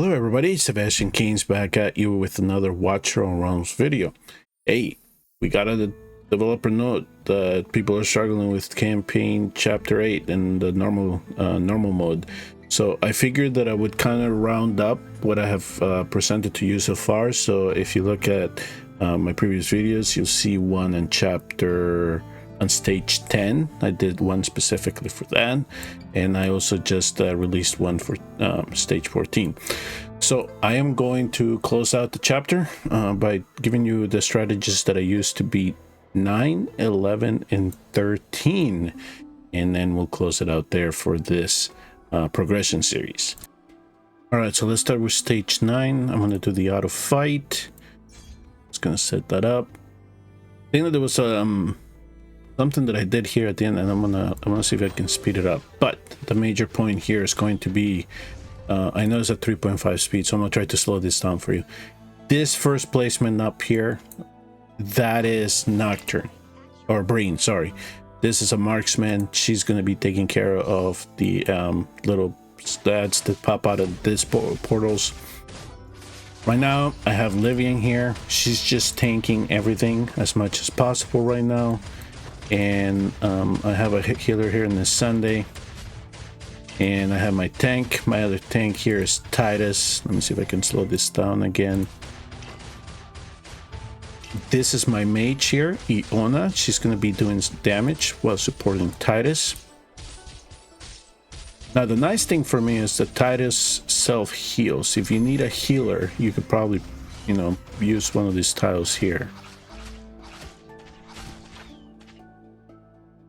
Hello everybody, Sebastian Keynes back at you with another Watch Your Own Realms video. Hey, we got a developer note that people are struggling with campaign chapter 8 in the normal mode. So I figured that I would kind of round up what I have presented to you so far. So if you look at my previous videos, you'll see one in chapter on stage 10. I did one specifically for that, and I also just released one for stage 14. So I am going to close out the chapter by giving you the strategies that I used to beat 9, 11, and 13, and then we'll close it out there for this progression series. All right, so let's start with stage 9. I'm going to do the auto fight. Just going to set that up. I think that there was something that I did here at the end, and I'm gonna see if I can speed it up. But the major point here is going to be, I know it's at 3.5 speed, so I'm gonna try to slow this down for you. This first placement up here, that is Nocturne, or Breen, sorry. This is a marksman. She's gonna be taking care of the little stats that pop out of this portals. Right now, I have Livian here. She's just tanking everything as much as possible right now. And I have a healer here in this Sunday, and I have my tank. My other tank here is Titus. Let me see if I can slow this down again. This is my mage here, Iona. She's going to be doing damage while supporting Titus. Now the nice thing for me is that Titus self heals. If you need a healer, you could probably, use one of these tiles here.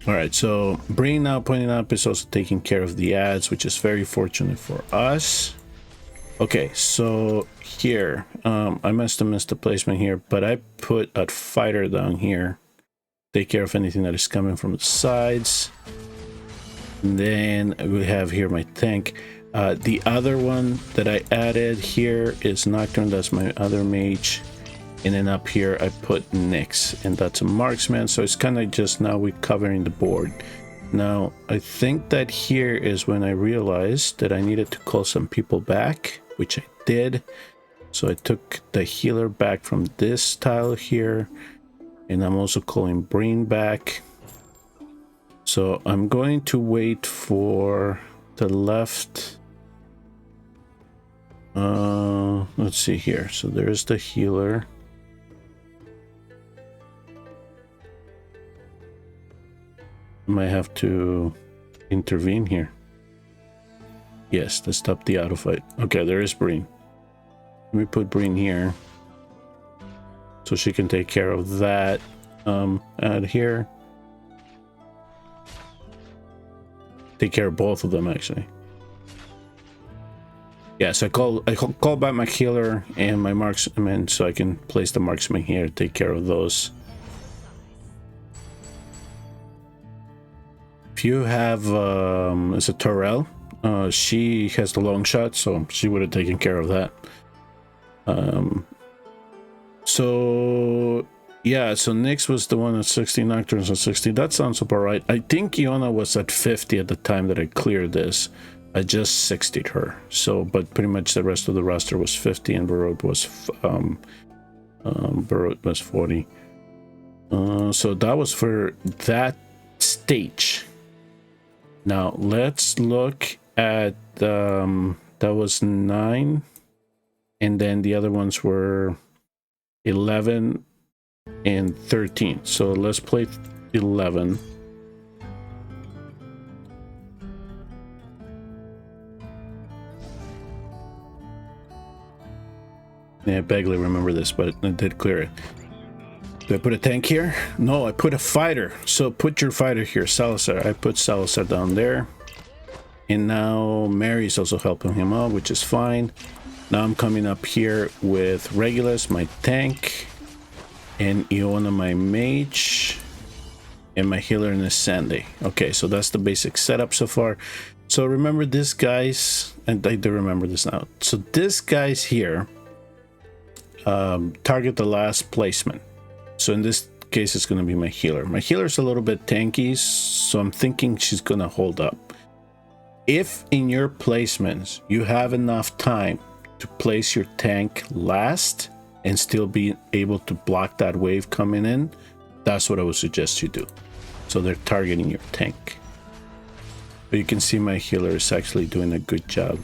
All right, so Breen, now pointing up, is also taking care of the ads, which is very fortunate for us. Okay, so here, I must have missed the placement here, but I put a fighter down here. Take care of anything that is coming from the sides. And then we have here my tank. The other one that I added here is Nocturne. That's my other mage. And then up here I put Nyx, and that's a marksman, so it's kind of just now we're covering the board. Now I think that here is when I realized that I needed to call some people back, which I did. So I took the healer back from this tile here, and I'm also calling Breen back. So I'm going to wait for the left. Let's see here. So there's the healer. Might have to intervene here. Yes, to stop the auto fight. Okay, there is Breen. Let me put Breen here so she can take care of that. Add here. Take care of both of them actually. Yes, I call back my healer and my marksman so I can place the marksman here to take care of those. If you have it's a Torel, she has the long shot, so she would have taken care of that. So yeah, so Nyx was the one at 60, Nocturne's at 60. That sounds about right. I think Iona was at 50 at the time that I cleared this. I just 60'd her. So, but pretty much the rest of the roster was 50, and Barod was 40. So that was for that stage. Now let's look at that was 9, and then the other ones were 11 and 13. So let's play 11. Yeah, I barely remember this, but I did clear it. Do I put a tank here? No, I put a fighter. So put your fighter here, Salazar. I put Salazar down there. And now Mary's also helping him out, which is fine. Now I'm coming up here with Regulus, my tank, and Iona, my mage, and my healer in the Sandy. Okay, so that's the basic setup so far. So remember this guys, and I do remember this now. So this guy's here target the last placement. So in this case, it's going to be my healer. My healer's a little bit tanky, so I'm thinking she's going to hold up. If in your placements you have enough time to place your tank last and still be able to block that wave coming in, that's what I would suggest you do. So they're targeting your tank. But you can see my healer is actually doing a good job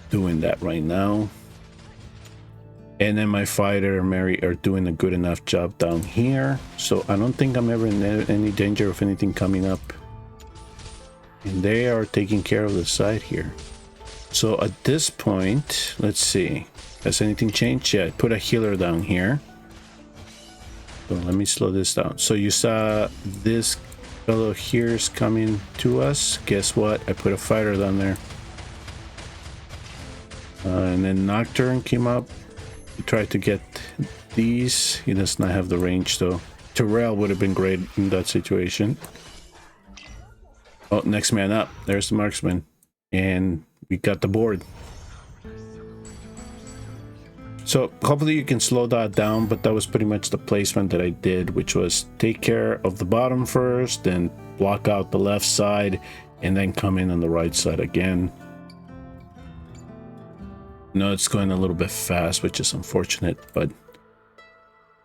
doing that right now. And then my fighter and Mary are doing a good enough job down here. So I don't think I'm ever in any danger of anything coming up. And they are taking care of the side here. So at this point, let's see. Has anything changed? Yeah, I put a healer down here. So let me slow this down. So you saw this fellow here is coming to us. Guess what? I put a fighter down there. And then Nocturne came up. He tried to get these. He does not have the range though. Terrell would have been great in that situation. Oh, next man up. There's the marksman. And we got the board. So hopefully you can slow that down, but that was pretty much the placement that I did, which was take care of the bottom first, then block out the left side, and then come in on the right side again. No, it's going a little bit fast, which is unfortunate, but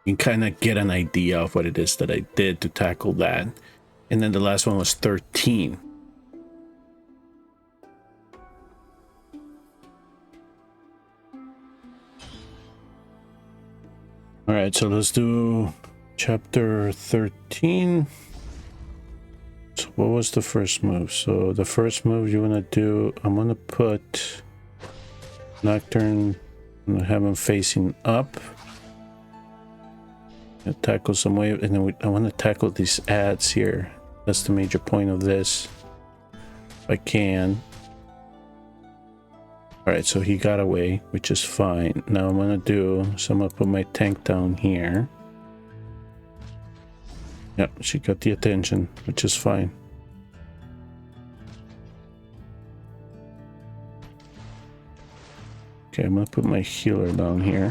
you can kind of get an idea of what it is that I did to tackle that. And then the last one was 13. All right, so let's do chapter 13. So what was the first move? So the first move you want to do, I'm going to put Nocturne, I'm going to have him facing up. Tackle some wave, and then I want to tackle these ads here. That's the major point of this. If I can. Alright, so he got away, which is fine. Now I'm gonna do, so I'm gonna put my tank down here. Yep, she got the attention, which is fine. Okay, I'm gonna put my healer down here.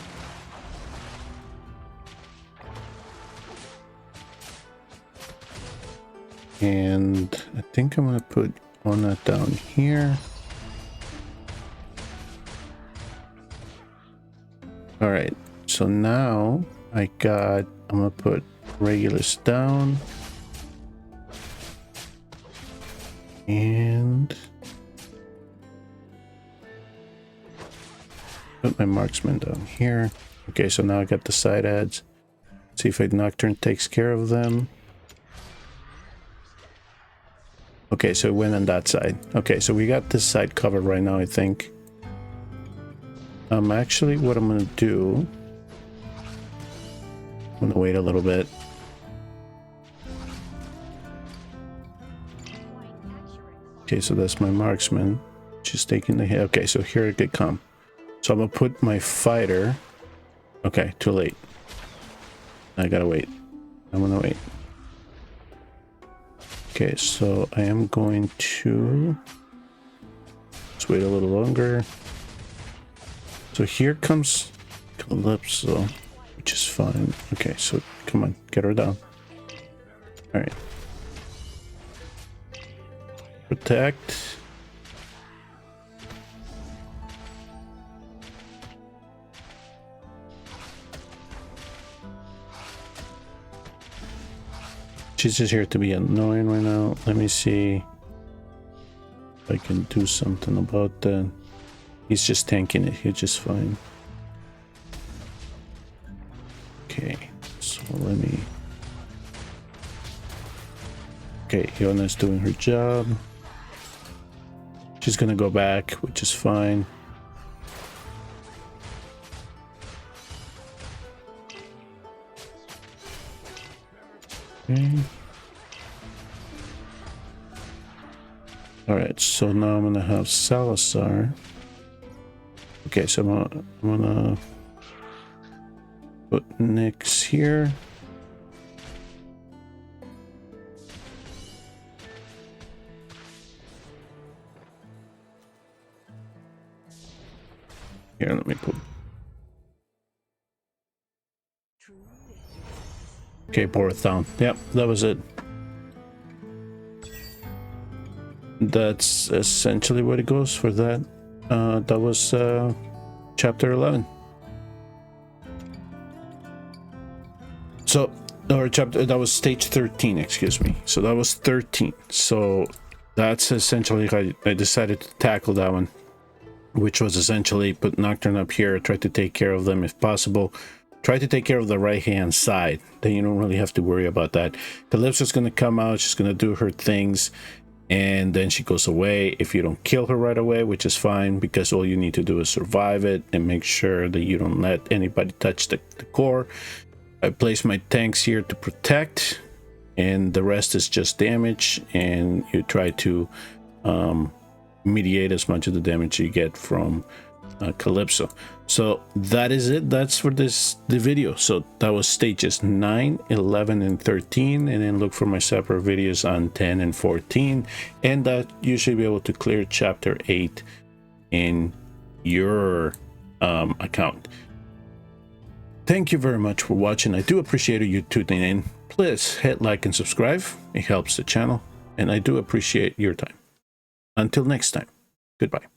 And I think I'm gonna put Ona down here. All right, so now I'm gonna put Regulus down. And put my marksman down here. Okay, so now I got the side ads. See if a Nocturne takes care of them. Okay, so it went on that side. Okay, so we got this side covered right now, I think. Actually, what I'm gonna do, I'm gonna wait a little bit. Okay, so that's my marksman. She's taking the hit. Okay, so here it could come. So I'm gonna put my fighter. Okay, too late. I gotta wait. I'm gonna wait. Okay, so I am going to just wait a little longer. So here comes Calypso, which is fine. Okay, so come on, get her down. All right. Protect. She's just here to be annoying right now. Let me see if I can do something about that. He's just tanking it. He's just fine. Okay, so let me... Okay, Yona's doing her job. She's gonna go back, which is fine. Okay. Alright, so now I'm gonna have Salazar. Okay, so I'm gonna put Nyx here. Here, let me put... Okay, Borth down. Yep, that was it. That's essentially what it goes for that. that was chapter 11. So, or chapter, that was stage 13, excuse me. So that was 13. So that's essentially how I decided to tackle that one, which was essentially put Nocturne up here, try to take care of them if possible. Try to take care of the right-hand side. Then you don't really have to worry about that. Calypso's going to come out. She's going to do her things. And then she goes away. If you don't kill her right away, which is fine, because all you need to do is survive it and make sure that you don't let anybody touch the core. I place my tanks here to protect. And the rest is just damage. And you try to mediate as much of the damage you get from Calypso. So that is it. That's for the video. So that was stages 9, 11, and 13, and then look for my separate videos on 10 and 14, and that you should be able to clear chapter 8 in your account. Thank you very much for watching. I do appreciate you tuning in. Please hit like and subscribe. It helps the channel, and I do appreciate your time. Until next time, goodbye.